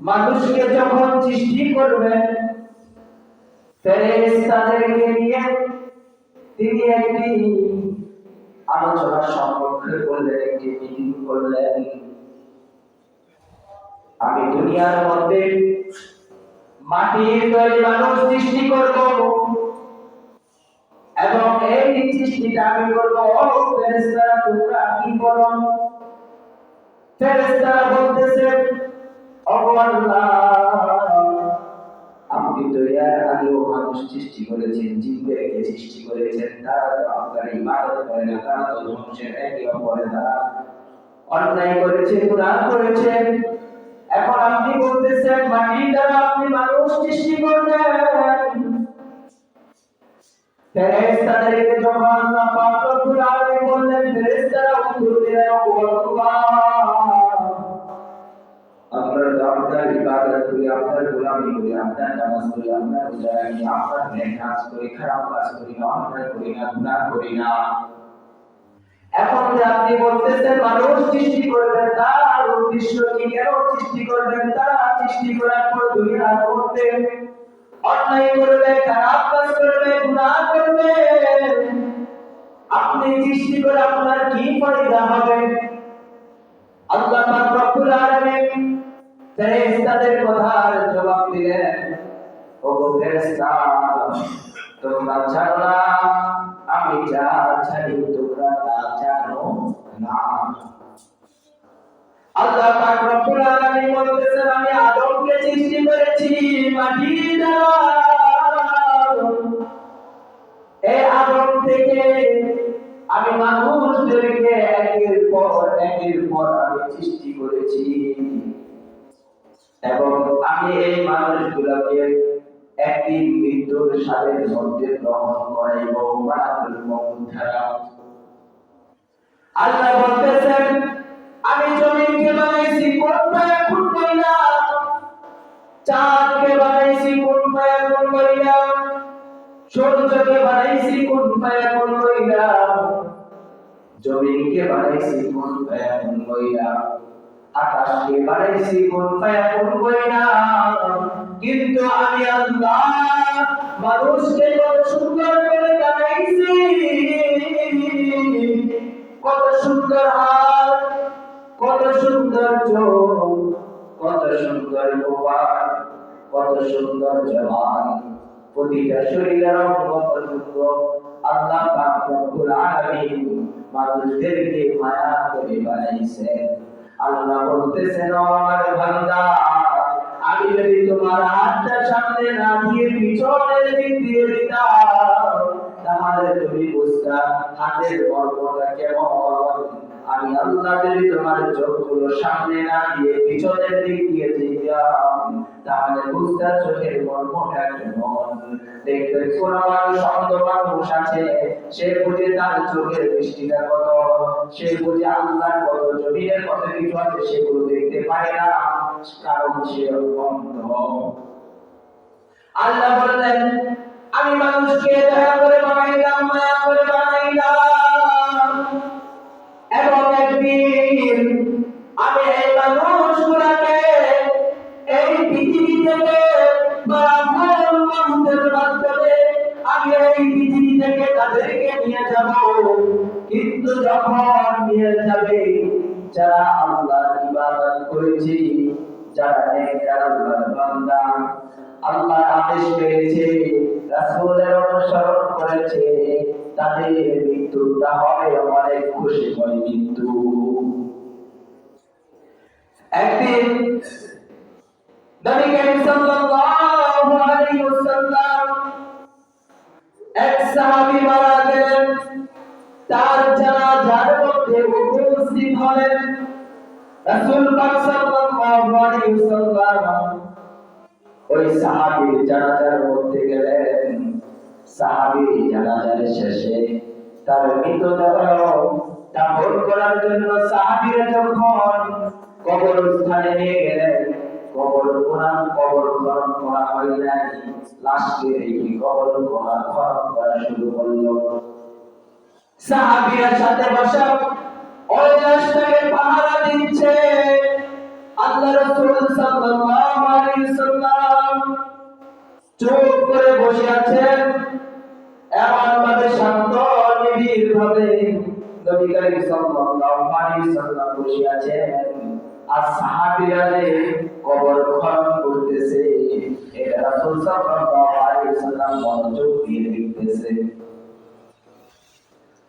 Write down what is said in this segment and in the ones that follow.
মানুষকে যখন সৃষ্টি করবেন ফেরেশতাদেরকে নিয়ে তিনি একটি আলোচনা সম্পর্কে করলেন, একটি মিটিং করলেন। আমি দুনিয়ার মধ্যে মাটির তৈরি মানুষ সৃষ্টি করব এবং এই সৃষ্টিটা আমি করব। ফেরেশতারা তোমরা কি করো? ফেরেশতারা বলতেছে, ওগো আল্লাহ, আপনি তো এর আগেও মানুষ সৃষ্টি করেছেন, জিনদেরকে সৃষ্টি করেছেন, তারা তো আপনার ইবাদত করে না, তারা তো ধ্বংসের একে অপরের দ্বারা অন্যায় করেছে, গুনাহ করেছে। এখন আপনি বলতেছেন মাটির দ্বারা আপনি মানুষ সৃষ্টি করবেন। ফেরেশতাদেরকে যখন আল্লাহ পাক রব্বুল আলামিন বললেন, ফেরেশতারা উত্তর দিলেন, ওগো আল্লাহ, আমরা আপনার ইবাদত করি, আপনার গোলামি করি, আপনার নামাজ পড়ি, আপনার রোজা রাখি, আপনার নেক কাজ করি, খারাপ কাজ করি না, অন্যায় করি না, গুনাহ করি না। এখন যে আপনি বলতেছেন মানুষ সৃষ্টি করবেন, তার উদ্দেশ্য কি? কেন সৃষ্টি করবেন? তারা সৃষ্টি করার পর দুনিয়ার মধ্যে অন্যায় করবে, খারাপ কাজ করবে, গুনাহ করবে। আপনি সৃষ্টি করে আপনার কি ফায়দা হবে? আল্লাহ পাক রব্বুল আলামিন ফেরেশতাদের কথার জবাব দিলেন, ওগো ফেরেশতা, তোমরা জানো না আমি যা জানি তোমরা তা জানো না। আল্লাহ পাক রব্বুল আলামিন বলতেছেন, আমি আদমকে সৃষ্টি করেছি মাটি দ্বারা। এই আদম থেকে আমি মানুষদেরকে একের পর আমি সৃষ্টি করেছি এবং আমি এই মানুষগুলোকে একদিন মৃত্যুর সাথে মধ্যে গ্রহণ করাইব, মালাকুল মউত দ্বারা। আল্লাহ বলতেছেন, আমি জমিনকে বানাইছি কোন ফায়াকুন কইরা, চাঁদকে বানাইছি কোন ফায়াকুন কইরা, সূর্যকে বানাইছি কোন ফায়াকুন কইরা, জমিনকে বানাইছি কোন ফায়াকুন কইরা, আকাশকে বানাইছি কোন ফায়াকুন কইরা। কিন্তু আমি আল্লাহ মানুষকে কত সুন্দর করে বানাইছি, কত সুন্দর হাত, কত সুন্দর চোখ, কত সুন্দর মুবারক, কত সুন্দর জবান, প্রতিটা শরীরের অঙ্গ কত আল্লাহ পাক রব্বুল আলামিন মানুষদেরকে মায়া করে বানাইছেন। আল্লাহ বলতেছেন, আমার বান্দা, আমি যদি তোমার হাতটা সামনে না দিয়ে পিছনের দিক দিয়ে দিতাম, তাহলে তুমি বুঝতা হাতের মর্মটা কেমন। আমি আল্লাহ যদি তোমার চোখগুলো সামনে না দিয়ে পিছনের দিক দিয়ে দিতাম, তাহলে বুঝতা চোখের মর্মটা কেমন। দেখবে কোন মানুষ অন্ধ মানুষ আছে, সে বুঝে তার চোখের দৃষ্টিটা কত, সে বুঝে আল্লাহর কত জমিনের কত কিছু আছে, সেগুলো দেখতে পায় না, কারণ সে অন্ধ। আল্লাহ বললেন, আমি মানুষকে দয়া করে বানাইলাম, মায়া করে বানাইলাম এবং একদিন আমি এই মানুষগুলোকে এই পৃথিবী থেকে মানুষের মাধ্যমে আমি এই পৃথিবী থেকে তাদেরকে নিয়ে যাব। কিন্তু যখন নিয়ে যাবে, যারা আল্লাহর ইবাদত করেছে, যারা নেককার আল্লাহর বান্দা, আল্লাহর আদেশ পেয়েছে, রাসূলের অনুসরণ করেছে, তাদের মৃত্যুটা হবে অনেক খুশিময় মৃত্যু। একদিন নবী করিম সাল্লাল্লাহু আলাইহি ওয়াসাল্লাম এক সাহাবী মারা গেলেন, তার জানাজার মধ্যে উপস্থিত হলেন রাসূল পাক সাল্লাল্লাহু আলাইহি ওয়াসাল্লাম। ওই সাহাবীর জানাজার মধ্যে গেলেন। সাহাবীর জানাজার শেষে তার মৃতদেহ দাফন করার জন্য সাহাবীরা যখন কবরস্থানে নিয়ে গেলেন, কবর খনন করা হয় নাই, লাশকে রেখে কবর খনন করা শুরু করলো। সাহাবীরা সাথে বসা ওই লাশটাকে পাহারা দিচ্ছে আল্লাহ রাসূল সাল্লাল্লাহু আলাইহি সাল্লাম চুপ করে বসে আছেন, এমন ভাবে শান্ত নিবিড় ভাবে নবী করিম সাল্লাল্লাহু আলাইহি সাল্লাম বসে আছেন, আর সাহাবীরা কবর খনন করতেছে। এটা রাসূল সাল্লাল্লাহু আলাইহি সাল্লাম মনোযোগ দিয়ে দেখতেছে।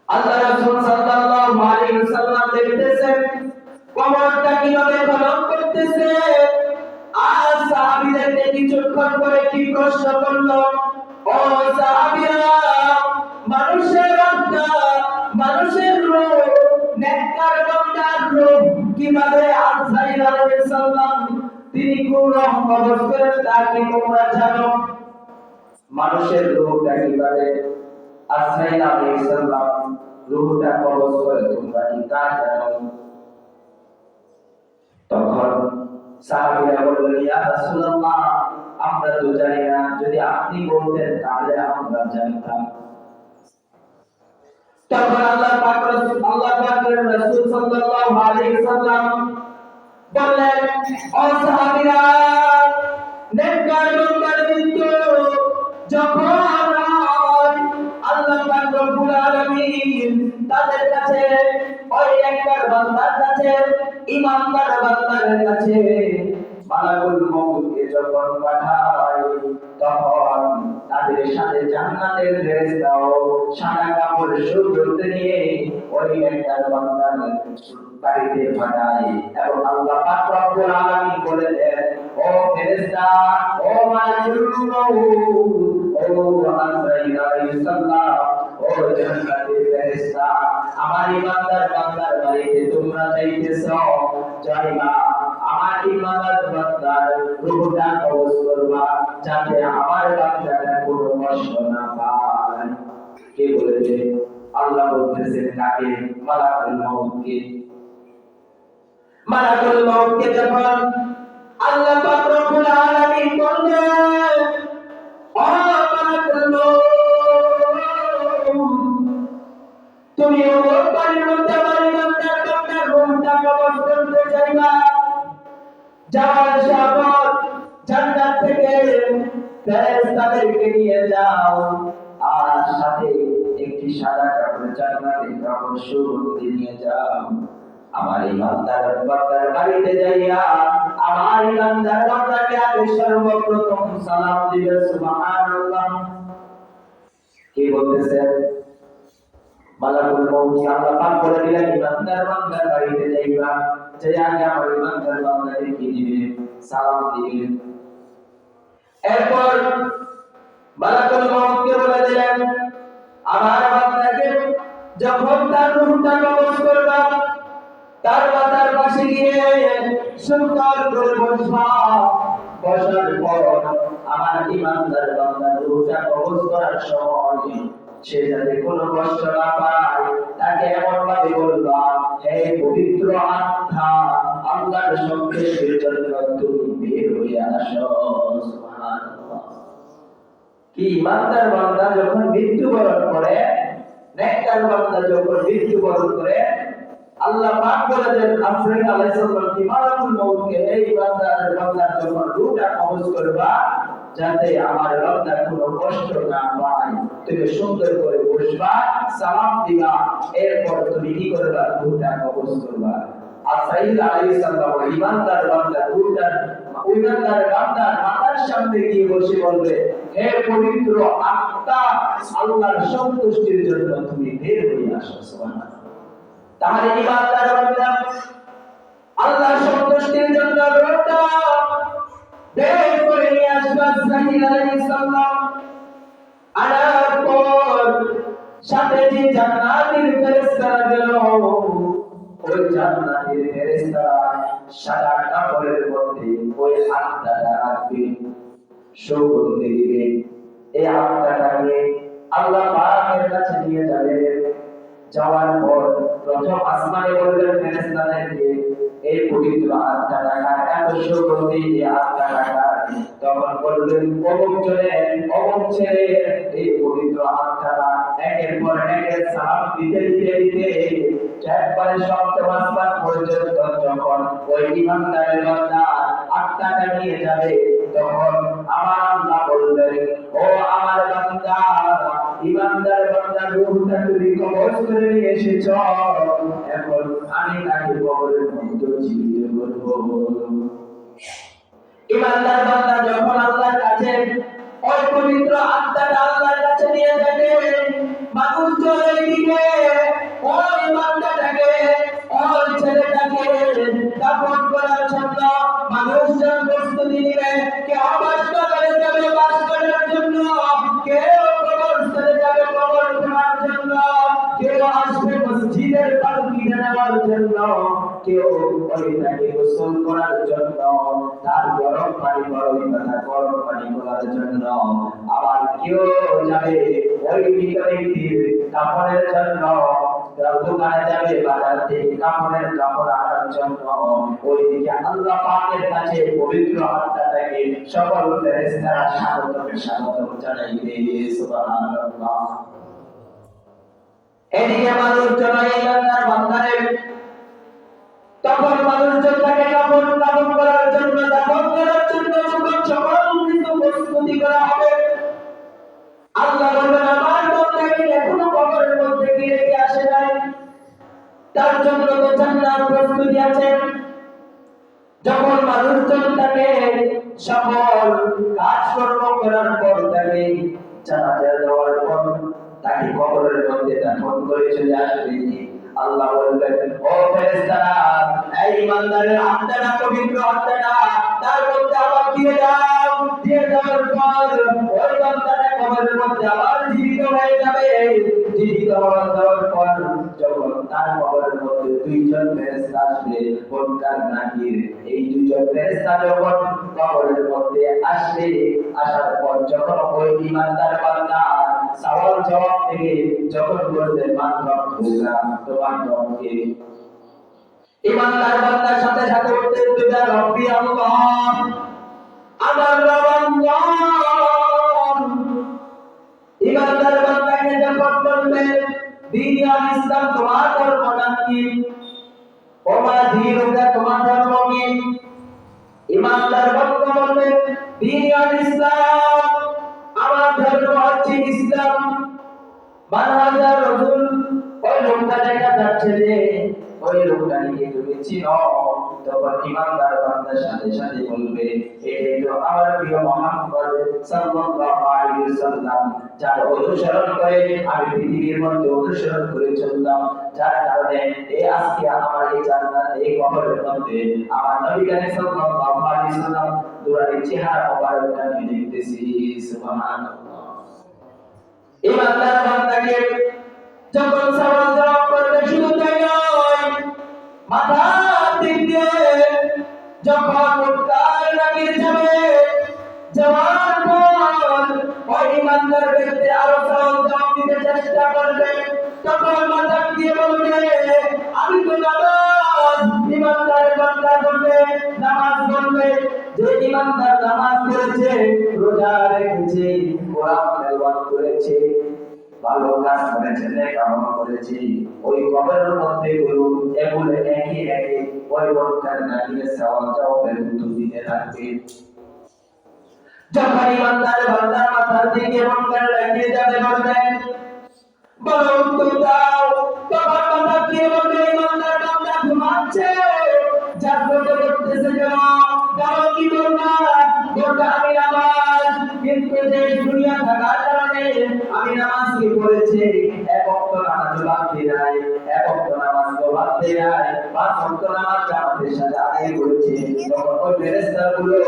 আল্লাহ রাসূল সাল্লাল্লাহু আলাইহি সাল্লাম দেখতেছেন কবরটা কিভাবে খনন করতেছে। আর সাহাবীদেরকে কিছুক্ষণ পরে কি প্রশ্ন করলো, ও সাহাবীরা, মানুষের রক্ত, মানুষের রূহ, নেককার বান্দার রূহ কিভাবে আযরাইল আলাইহিস সালাম তিনি কোন কবজ করেন তা কি তোমরা জানো? মানুষের রূহটা কিভাবে আযরাইল আলাইহিস সালাম রূহটা কবজ করে তোমরা কি তা জানো? তখন সাহাবীরা বললেন, ইয়া রাসূলুল্লাহ, আমরা তো জানি না, যদি আপনি বলতেন তাহলে আমরা জানতাম। তখন আল্লাহ পাকের রাসূল সাল্লাল্লাহু আলাইহি সাল্লাম বললেন, ও সাহাবীরা, নেককার বান্দার মৃত্যু যখন হয়, আল্লাহ পাক রব্বুল আলামিন তাদের কাছে, ওই নেককার বান্দার কাছে, ঈমানদার বান্দার কাছে মালাকুল মউতকে যখন পাঠায়, তখন তাদের সাথে জান্নাতের ফেরেশতাও সাদা কাপড় সুগন্ধ নিয়ে ওই নেককার বান্দার বাড়িতে পাঠায়। এবং আল্লাহ পাক রব্বুল আলামিন বলেন, ও ফেরেশতা, ও মালাকুল মউত, ও আযরাইল আলাইহিস সালাম, ও জান্নাতের ফেরেশতা, আমার ঈমানদার বান্দার বাড়িতে তোমরা যাইতেছো, যাইবা আমার ঈমানদার বান্দার রূহটা কবজ করবা, যাতে আমার বান্দাটা কোনো কষ্ট না পায়। কে বলেছে? আল্লাহ বলতেছেন কাকে? মালাকুল মউতকে। মালাকুল মউতকে যখন আল্লাহ পাক রব্বুল আলামিন বললেন, ও মালাকুল মউত, তুমি ওর বাড়ির মধ্যে আমার বান্দার রূহটা কবজ করতে চাইবা, যাওয়ার সময় জান্নাত থেকে ফেরেশতাদেরকে নিয়ে যাও, আর সাথে একটি সাদা কাপড়, জান্নাতের কাপড় সুগন্ধি নিয়ে যাও। আমার ঈমানদার বান্দার বাড়িতে যাইয়া আমার ঈমানদার বান্দাকে আগে সর্বপ্রথম সালাম দিবে। সুবহানাল্লাহ। কি বলতেছেন? মালাকুল মউত আল্লাহ পাক বলে দিলেন, ঈমানদার বান্দার বাড়িতে যাইবা, যে আগে আমার ঈমানদার বান্দাকে কি দিবে? সালাম দিবে। এরপর মালাকুল মউতকে বলে দিলেন, আমার বান্দাকে যখন তার রূহটা কবজ করবা, তার মাথার পাশে গিয়ে সুন্দর করে বসবা। বসার পর আমার ঈমানদার বান্দার রূহটা কবজ করার সময় সে যাতে কোনো কষ্ট না পায়, তাকে এমন ভাবে বলবা, হে পবিত্র আত্মা, আল্লাহর সন্তুষ্টির জন্য তুমি বের হয়ে আসো। সুবহানাল্লাহ। কি ঈমানদার বান্দা যখন মৃত্যুবরণ করে, নেককার বান্দা যখন মৃত্যুবরণ করে, আল্লাহ পাক বলে দেন আযরাইল আলাইহিস সালাম কি মালাকুল মউতকে, এই বান্দার যখন রূহটা কবজ করবা, যাতে আমার বান্দা কোনো কষ্ট না পায়, তুমি সুন্দর করে বসবা, সালাম দিবা, এরপর তুমি কি করবা? রূহটা কবজ করবা। আযরাইল আলাইহিস সালাম ঈমানদার বান্দার রূহটা ঈমানদার বান্দার মাথার সামনে গিয়ে বসে বলবে, হে পবিত্র আত্মা, আল্লাহর সন্তুষ্টির জন্য তুমি বের হয়ে আসো। সুবহানাল্লাহ। তাহলে ঈমানদার বান্দা আল্লাহর সন্তুষ্টির জন্য রূহটা বের করে নিয়ে আসবে আযরাইল আলাইহিস সালাম। আনার পর সাথে যে জান্নাতের ফেরেশতারা গেল, ওই জান্নাতের ফেরেশতারা সাদা কাপড়ের মধ্যে ওই আত্মাটা রাখবে, সুগন্ধি দিবে। এই আত্মাটাকে আল্লাহ পাকের কাছে নিয়ে যাবে, যাওয়ার পর প্রথম আসমানে বললেন ফেরেশতাদেরকে এই পবিত্র আত্মা রাখা এত সুগন্ধি এই আত্মা রাখা। তখন বললেন অমুক ছেলে এই পবিত্র আত্মারা একের পর একের সালাম দিতে দিতে দিতে একবারে সপ্তম আসমান পর্যন্ত যখন ওই ইমানদারের বান্দা আত্মাটা নিয়ে যাবে, তখন আমার আল্লাহ বললেন, ও আমার বান্দা, ইমানদার বান্দার রূহটা তুমি কবজ করে নিয়ে এসেছ, এখন আমি তাকে কবরের মধ্যে জীবিত করব। ইমানদার বান্দা যখন আল্লাহর কাছে ওই পবিত্র আত্মাটা আল্লাহর কাছে নিয়ে যাবে, মানুষ চলে দিকে ওই বান্দাটাকে ওই ছেলেটাকে দাফন করার জন্য মানুষজন প্রস্তুতি নিবে। কেউ বাসকালে যাবে বাস করার জন্য, কেউ কবরস্থানে যাবে কবর খোঁড়ার জন্য, কেউ আসবে মসজিদের পালকিতে নেওয়ার জন্য, কেউ ওইটাকে গোসল করার জন্য, তার গরম পানি করার জন্য, আবার কেউ যাবে ওই ব্যক্তির কাপড়ের জন্য, দোকানে যাবে বাজার থেকে কাপড় আনার জন্য। ওইদিকে আল্লাহ পাকের কাছে পবিত্র আত্মাটাকে সকল ফেরেশতারা স্বাগত জানাইবে। সুবহানাল্লাহ। এদিকে মানুষজন ইমানদার বান্দারে তখন মানুষজন তাকে কাপড় করার জন্য দাফন করার জন্য যখন সকল কিছু প্রস্তুতি করা হবে, আল্লাহ বলবেন আমার বান্দাকে এখনো কবরের মধ্যে কি রেখে আসে নাই, তার জন্য তো জান্নাত প্রস্তুতি আছে। যখন মানুষজন তাকে সকল কাজকর্ম করার পর তাকে জানাজা দেওয়ার পর তাকে কবরের মধ্যে দাফন করে চলে আসবে, আল্লাহ বলবেন, ও ফেরেশতারা, এই ইমানদারের আত্মাটা পবিত্র আত্মাটা তার মধ্যে আবার দিয়ে দাও। দিয়ে দেওয়ার পর ওই বান্দাটা কবরের মধ্যে আবার জীবিত হয়ে যাবে। জীবিত হওয়ার পর যখন তার কবরের মধ্যে দুইজন ফেরেশতা আসবে, মুনকার নাকির, এই দুইজন ফেরেশতা যখন কবরের মধ্যে আসবে, আসার পর যখন ওই ইমানদার বান্দা সওয়াল জবাব থেকে যখন বলবে মান রব্বুকা, তোমার রব কে, ইমানদার বান্দার সাথে সাথে উত্তর দিবে রব্বি আল্লাহ, আমার রব আল্লাহ। ইমানদার বান্দাকে যখন বলবে দ্বীন আল ইসলাম, তোমার ধর্ম কি, ওমা দীনুকা, তোমার ধর্ম কি, ইমানদার বান্দা বলবে দ্বীন আল ইসলাম, আমার ধর্ম হচ্ছে ইসলাম। বানহাজার রাসূল, ওই লোকটা দেখা যাচ্ছে যে ওই লোকটাকে তুমি চিনো, তখন ইমানদার বান্দার সাথে সাথে বলবে এই তো আমার প্রিয় মুহাম্মদ সাল্লাল্লাহু আলাইহি ওয়াসাল্লাম, যার অনুসরণ করে আমি পৃথিবীর মধ্যে অনুসরণ করে চললাম, যার কারণে এই আজকে আমার এই জান্নাত এই কবরের মধ্যে আমার নবী করিম সাল্লাল্লাহু আলাইহি ওয়াসাল্লাম দুয়ারে চেহারা মোবারকটা আমি দেখতেছি। সুবহানাল্লাহ। ইমানদার বান্দাকে যখন সওয়াল জবাব করবে, শুধু তাই নয়, মাথা দিক দিয়ে যখন মুনকার নাকির যাবে, যাওয়ার পর ওই ইমানদার ব্যক্তি আরো সওয়াল জবাব দিতে চেষ্টা করবে, তখন মাথা দিয়ে বলবে আমি তো নামাজ। ইমানদার বান্দা বলবে নামাজ, বলবে যে ইমানদার নামাজ পড়েছে, রোজা রেখেছে, কোরআন তেলাওয়াত করেছে, ভালো কাজ করেছে, নেক আমল করেছে, ওই কবরের মধ্যে গুলো এগুলো একই একই ওই মুনকার নাকিরের সওয়াল জবাবের উত্তর দিতে থাকবে। যখন ইমানদার বান্দা মাথার দিকে মুনকার নাকির যাবে, বলবে বলো উত্তর দাও, তখন মাথা দিয়ে বলবে ইমানদার বান্দা ঘুমাচ্ছে, জাগ্রত করতেছে কেন, বলো কি বলবা, বলবে আমি নামাজ, কিন্তু যে দুনিয়া থাকার কারণে আমি নামাজ কি করেছি, এক ওয়াক্ত নামাজ বাদ দিয়ে নাই, এক ওয়াক্ত নামাজ বাদ দিয়ে নাই, পাঁচ ওয়াক্ত নামাজ জামাতের সাথে আদায় করেছি। তখন ওই ফেরেশতাগুলো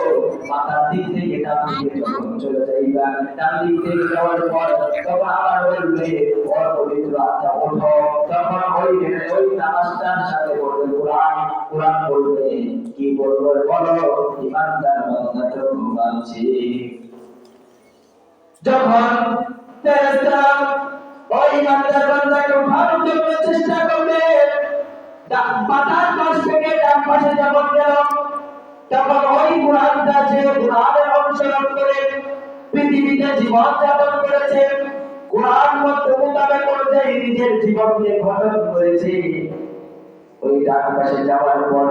মাথার দিক থেকে ডান দিকে যখন চলে যাইবা, ডান দিক থেকে যাওয়ার পর তখন আবার বলবে ও পবিত্র আত্মা ওঠো, তখন ওই নামাজটার সাথে বলবে কোরআন বলবে, কি বলবো বলো, ইমানদার বান্দা তো ঘুমাচ্ছে। যখন ফেরেশতা ওই ইমানদার বান্দাকে উঠানোর জন্য চেষ্টা করবে, বাতার পাশ থেকে ডান পাশে যখন গেল, তখন ওই কোরআনটা যে কোরআনের অনুসরণ করে পৃথিবীতে জীবন যাপন করেছে, কোরআন মোতাবেক অনুযায়ী নিজের জীবনকে গঠন করেছে, ওই ডান পাশে যাওয়ার পর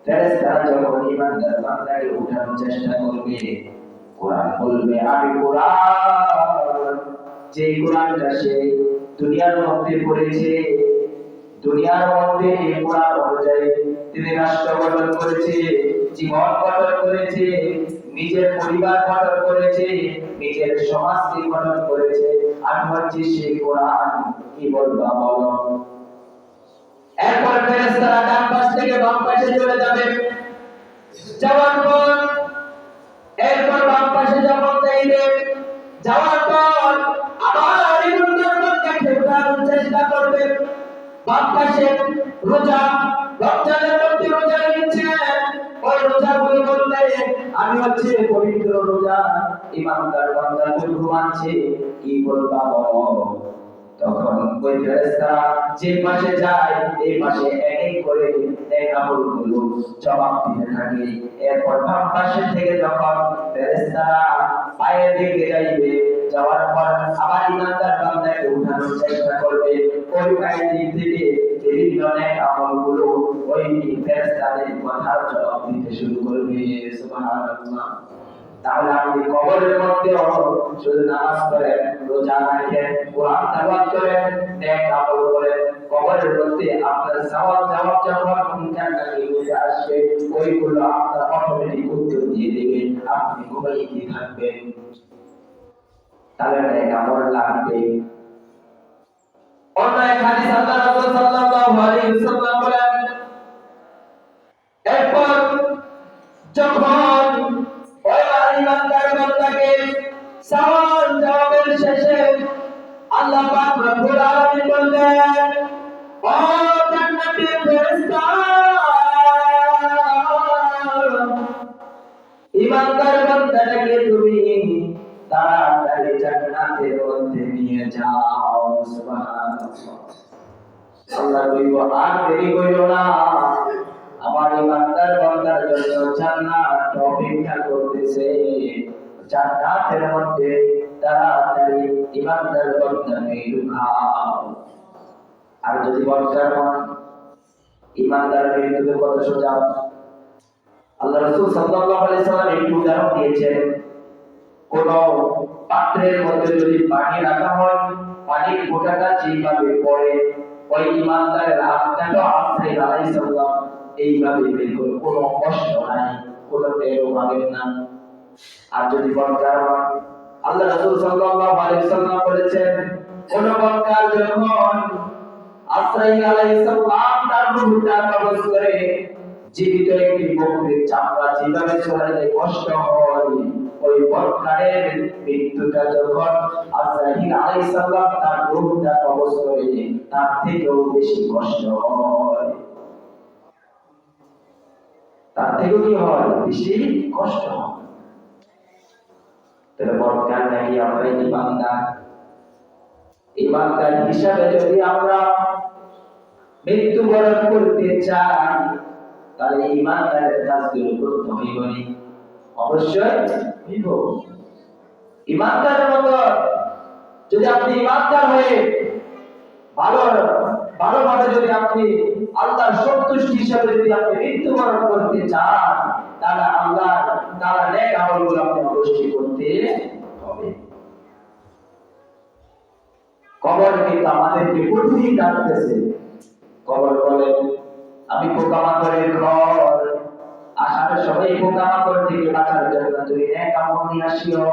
ফেরেশতারা যখন ইমানদার বান্দাকে উঠানোর চেষ্টা করবে, কোরআন বলবে আমি কোরআন, যে কোরআনটা সে দুনিয়ার মধ্যে পড়েছে, দুনিয়ার মধ্যে এই কোরআন অনুযায়ী তিনি রাষ্ট্র গঠন করেছে, জীবন গঠন করেছে, নিজের পরিবার গঠন করেছে, নিজের সমাজকে গঠন করেছে, আমি হচ্ছে সেই কোরআন। কি বলবো বলো? এরপর ফেরেশতারা ডান পাশ থেকে বাম পাশে চলে যাবে, যাওয়ার পর এরপর বাম পাশে যখন যাইবে, যাওয়ার পর আবার ইমানদার বান্দাকে উঠানোর চেষ্টা করবে। বাম পাশে রোজা, রমজানের মধ্যে রোজা রেখেছে, ওই রোজাগুলো বলবে আমি হচ্ছে পবিত্র রোজা। ইমানদার বান্দা ঘুমাচ্ছে, কি বলবা বলো? তখন ওই ফেরেশতা যে পাশে যায় এই পাশে এক এক করে এক আমলগুলো জবাব দিতে থাকে। এরপর বাম পাশে থেকে যখন ফেরেশতারা পায়ের দিকে যাইবে, যাওয়ার পর আবার ইমানদার বান্দাকে উঠানোর চেষ্টা করবে, ওই পায়ের দিক থেকে বিভিন্ন এক আমলগুলো ওই ফেরেশতাদের কথার জবাব দিতে শুরু করবে। সুবহানাল্লাহ। তাহলে আপনি কবরের মধ্যে শুধু নামাজ পড়েন, রোজা রাখেন, কোরআন তেলাওয়াত করেন, নেক আমল করেন, কবরের মধ্যে আপনার সওয়াল জবাব যখন জান্নাতের মধ্যে আসবে, ওইগুলো আপনার অটোমেটিক উত্তর দিয়ে দেবে, আপনি ঘুমাইতে থাকবেন। তাহলে নেক আমল লাগবে। অন্য এক হাদিস আল্লাহ রাসূল সাল্লাল্লাহু আলাইহি ওয়াসাল্লাম বলেন, এরপর যখন ওই ইমানদার বান্দাকে সওয়াল জবাবের শেষে আল্লাহ পাক রব্বুল আলামিন বললেন, ও জান্নাতের ফেরেশতা, ইমানদার বান্দাটাকে তুমি তাড়াতাড়ি জান্নাতের মধ্যে নিয়ে যাও। সুবহানাল্লাহ। আল্লাহ বলল, আর দেরি করিও না, আমার ইমানদার বান্দার জন্য জান্নাত অপেক্ষা করতেছে, জান্নাতের মধ্যে তাড়াতাড়ি ইমানদার বান্দাকে ঢুকাও। আর যদি বর্ষার মন ইমানদার মৃত্যুকে কত সোজা। আল্লাহ রাসূল সাল্লাল্লাহু আলাইহি সাল্লাম একটু উদাহরণ দিয়েছেন, কোন পাত্রের মধ্যে যদি পানি রাখা হয়, পানির ফোঁটাটা যেভাবে পড়ে, ওই ইমানদারের আত্মাটা আশ্রয় আলাইহিস সালাম এইভাবে বের করে, কোনো কষ্ট নাই, কোনো টেরও পাবেন না। আর যদি বর্ষার মন, আল্লাহ রাসূল সাল্লাল্লাহু আলাইহি সাল্লাম বলেছেন, কোন বর্ষার যখন আশ্রয় আলাইহিস সালাম তার রূহটা কবজ করে, জীবিত একটি বকরির চামড়া যেভাবে ছড়ালে কষ্ট হয়, ওই বর্ষারের মৃত্যুটা যখন আজরাইল আলাইহিস সালাম তার রূহটা কবজ করে, তার থেকেও বেশি কষ্ট হয়, তার থেকেও কি হয়? বেশি কষ্ট হয়। তাহলে বর্ষার নাকি আমরা ইমানদার হিসাবে যদি আমরা মৃত্যুবরণ করতে চাই, তাহলে ইমানদারের কাজগুলো করতে হইবে, অবশ্যই হইব। ইমানদারের মতো যদি আপনি ইমানদার হয়ে ভালোভাবে যদি আপনি আল্লাহর সন্তুষ্টি হিসাবে যদি আপনি মৃত্যুবরণ করতে চান, তাহলে তাহলে নেক আমলগুলো আপনি অবশ্যই করতে হবে। কবর কিন্তু আমাদেরকে প্রতিদিন ডাকতেছে। কবর বলে, আমি পোকামাকড়ের ঘর, আসার সবাই পোকামাকড় থেকে বাঁচার জন্য তুমি নেক আমল নিয়ে আসিও।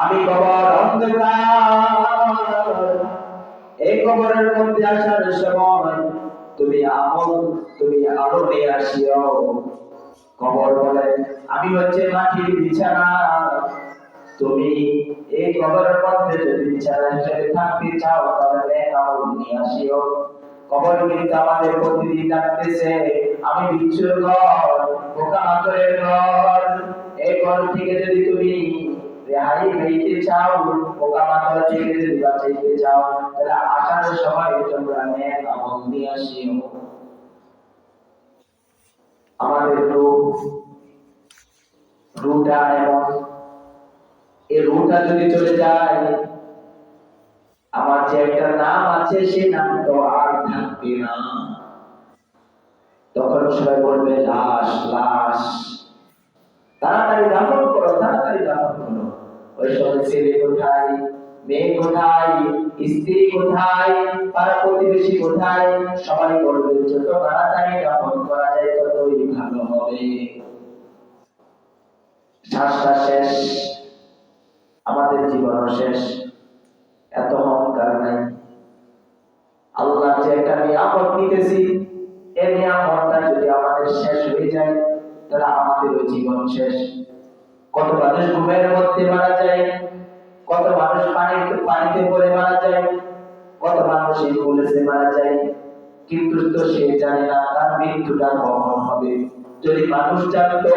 আমি কবর অন্ধকার, এই কবরের মধ্যে আসার সময় তুমি আলো নিয়ে আসিও। কবর বলে, আমি হচ্ছে মাটির বিছানা, তুমি এই কবরের মধ্যে যদি বিছানা হিসেবে থাকতে চাও, তাহলে নেক আমল নিয়ে আসিও। কবর কিন্তু আমাদের প্রতিদিন ডাকতেছে, আমি বিচ্ছুর ঘর, পোকামাকড়ের ঘর, এই ঘর থেকে যদি তুমি রেহাই পেতে চাও, পোকামাকড় থেকে যদি বাঁচাইতে চাও, তাহলে আসার সময় তোমরা নেক আমল নিয়ে আসিও। আমাদের রুটা এমন, এই রুটা যদি চলে যায়, আমার যে একটা নাম আছে সেই নাম তো আর থাকবে না। তখন সবাই বলবে লাশ লাশ, তাড়াতাড়ি দাফন করো, তাড়াতাড়ি দাফন করো। ওই সময় ছেলে কোথায়, মেয়ে কোথায়, স্ত্রী কোথায়, পাড়া প্রতিবেশী কোথায়, সবাই বলবে যত তাড়াতাড়ি দাফন করা যায় ততই ভালো হবে। শ্বাসটা শেষ, আমাদের জীবন শেষ, এত অহংকার নাই। আল্লাহ যে একটা নিয়ামত নিতেছি, এই নিয়ামতটা যদি আমাদের শেষ হয়ে যায়, তাহলে আমাদের জীবন শেষ। কত মানুষ ঘুমের মধ্যে মারা যায়, কত মানুষ পানিতে পড়ে মারা যায়, কত মানুষ এগুলোতে মারা যায়, কিন্তু তো সে জানে না তার মৃত্যুটা কখন হবে। যদি মানুষ জানতো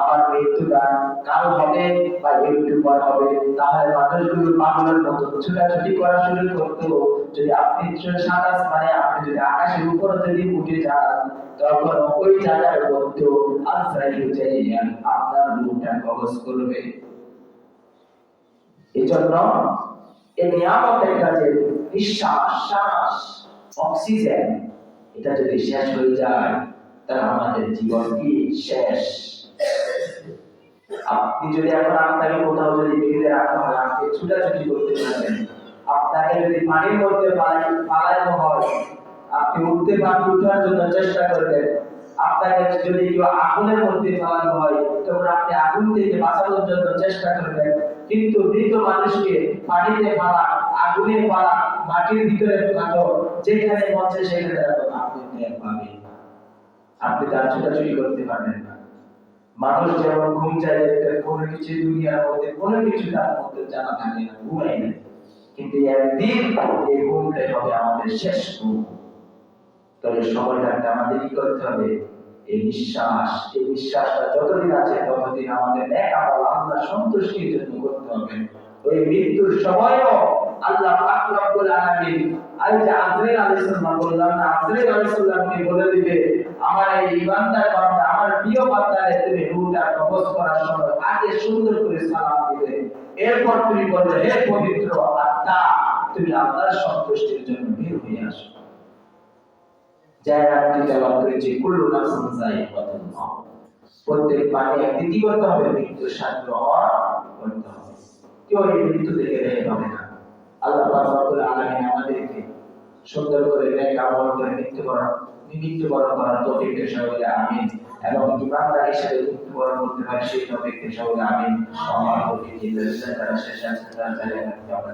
আমার মৃত্যুটা কাল হবে বা একটু পর হবে, তাহলে মানুষগুলো পাগলের মতো ছুটাছুটি করা শুরু করতো। যদি আপনি সাত আসমানে, আপনি যদি আকাশের উপর যদি উঠে যান, তখন ওই জায়গার মধ্যে আজরাইল যাইয়া আপনার রূহটা কবজ করবে। এজন্য এই নিয়ামত একটা যে নিঃশ্বাস, শ্বাস, অক্সিজেন, এটা যদি শেষ হয়ে যায়, তাহলে আমাদের জীবন কি শেষ। আপনি যদি এখন আপনাকে কোথাও যদি বেঁধে রাখা হয়, আপনি ছুটাছুটি করতে পারবেন। আপনাকে যদি পানির মধ্যে পালানো হয়, আপনি উঠতে উঠার জন্য চেষ্টা করবেন। আপনাকে যদি কেউ আগুনের মধ্যে পালানো হয়, তখন আপনি আগুন থেকে বাঁচানোর জন্য চেষ্টা করবেন। কিন্তু মৃত মানুষকে পানিতে পালা, আগুনে পালা, মাটির ভিতরে পালানো, যেখানে মঞ্চে সেখানে আপনি টের পাবেন। আপনি তার ছুটাছুটি করতে পারবেন না। মানুষ যেমন ঘুম চাইলে কোনো কিছু দুনিয়ার মধ্যে কোনো কিছু তার মধ্যে জানা থাকে না, ঘুমাই না, কিন্তু একদিন এই ঘুমটাই হবে আমাদের শেষ ঘুম। তবে সময় থাকতে আমাদের কি করতে হবে? এই নিঃশ্বাস, এই নিঃশ্বাসটা যতদিন আছে ততদিন আমাদের নেক আমল আল্লাহ সন্তুষ্টির জন্য করতে হবে। ওই মৃত্যুর সময়ও আল্লাহ পাক রব্বুল আলামিন, আই যে আজরাইল আলাইহিস সালাম বললাম না, আজরাইল আলাইহিস সালামকে বলে দিবে, আমার এই ইমানদার বান্দা, আমার প্রিয় বান্দারে তুমি রূহটা কবজ করার সময় আগে সুন্দর করে সালাম দিবে। এরপর তুমি বলবে, হে পবিত্র আত্মা, তুমি আল্লাহর সন্তুষ্টির জন্য বের হয়ে আসো। প্রত্যেক পানি একদিন কি করতে হবে? মৃত্যুর স্বাদ গ্রহণ করতে হবে। কেউ এই মৃত্যু থেকে রেহাই পাবে না। আল্লাহ পাক রব্বুল আলামিন আমাদেরকে সুন্দর করে নেক আমল করে মৃত্যুবরণ করার তৌফিক দান করুন, আমিন। এবং ইমানদার হিসেবে মৃত্যুবরণ করতে হয় সেই তৌফিক দান করুন, আমিন। আমার তৌফিক ইল্লা বিল্লাহ। যারা শেষ আছে তারা জানেন আমরা